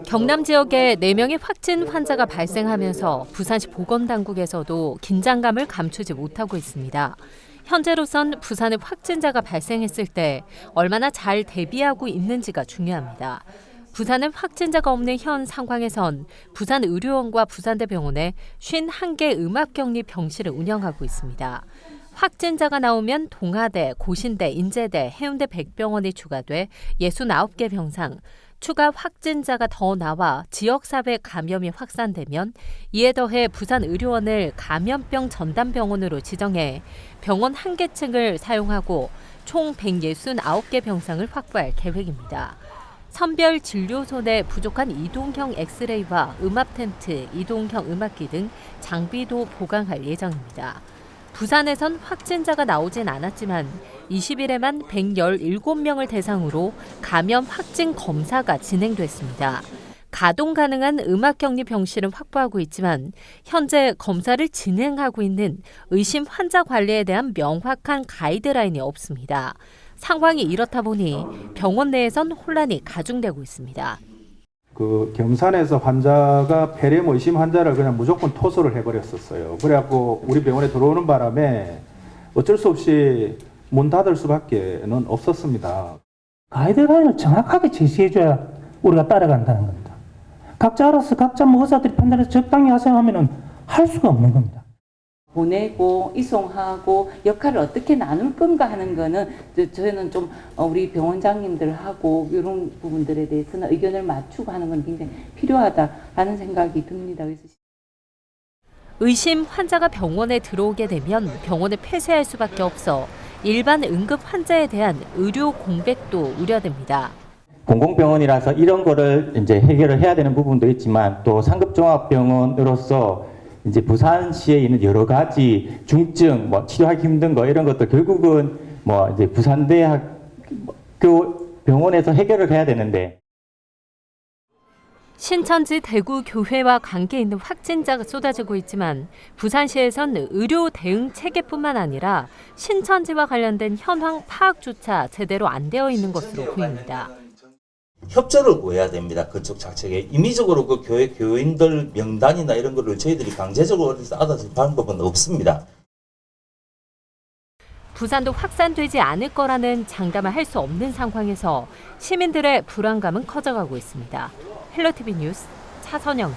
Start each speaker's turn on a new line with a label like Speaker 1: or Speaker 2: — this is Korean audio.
Speaker 1: 경남 지역에 4명의 확진 환자가 발생하면서 부산시 보건당국에서도 긴장감을 감추지 못하고 있습니다. 현재로선 부산에 확진자가 발생했을 때 얼마나 잘 대비하고 있는지가 중요합니다. 부산에 확진자가 없는 현 상황에선 부산의료원과 부산대병원에 51개 음압격리 병실을 운영하고 있습니다. 확진자가 나오면 동아대, 고신대, 인제대, 해운대 백병원이 추가돼 69개 병상, 추가 확진자가 더 나와 지역사회 감염이 확산되면 이에 더해 부산의료원을 감염병 전담병원으로 지정해 병원 1개 층을 사용하고 총 169개 병상을 확보할 계획입니다. 선별 진료소 내 부족한 이동형 엑스레이와 음압 텐트, 이동형 음압기 등 장비도 보강할 예정입니다. 부산에선 확진자가 나오진 않았지만 20일에만 117명을 대상으로 감염 확진 검사가 진행됐습니다. 가동 가능한 음압격리 병실은 확보하고 있지만 현재 검사를 진행하고 있는 의심 환자 관리에 대한 명확한 가이드라인이 없습니다. 상황이 이렇다 보니 병원 내에선 혼란이 가중되고 있습니다.
Speaker 2: 경산에서 환자가 폐렴 의심 환자를 그냥 무조건 토소를 해버렸었어요. 그래갖고 우리 병원에 들어오는 바람에 어쩔 수 없이 문 닫을 수밖에는 없었습니다.
Speaker 3: 가이드라인을 정확하게 제시해줘야 우리가 따라간다는 겁니다. 각자 알아서 각자 의사들이 판단해서 적당히 하세요 하면은 할 수가 없는 겁니다.
Speaker 4: 보내고 이송하고 역할을 어떻게 나눌 건가 하는 거는 저희는 좀 우리 병원장님들하고 이런 부분들에 대해서는 의견을 맞추고 하는 건 굉장히 필요하다라는 생각이 듭니다. 그래서
Speaker 1: 의심 환자가 병원에 들어오게 되면 병원을 폐쇄할 수밖에 없어 일반 응급 환자에 대한 의료 공백도 우려됩니다.
Speaker 5: 공공병원이라서 이런 거를 이제 해결을 해야 되는 부분도 있지만 또 상급종합병원으로서 이제 부산시에 있는 여러 가지 중증, 치료하기 힘든 거 이런 것도 결국은 이제 부산대학교 병원에서 해결을 해야 되는데.
Speaker 1: 신천지 대구교회와 관계 있는 확진자가 쏟아지고 있지만 부산시에선 의료 대응 체계뿐만 아니라 신천지와 관련된 현황 파악조차 제대로 안 되어 있는 것으로 보입니다.
Speaker 6: 협조를 구해야 됩니다. 그쪽 자체에 임의적으로 그 교회 교인들 명단이나 이런 거를 저희들이 강제적으로 어디서 알아줄 방법은 없습니다.
Speaker 1: 부산도 확산되지 않을 거라는 장담을 할 수 없는 상황에서 시민들의 불안감은 커져가고 있습니다. 헬로티비 뉴스 차선영.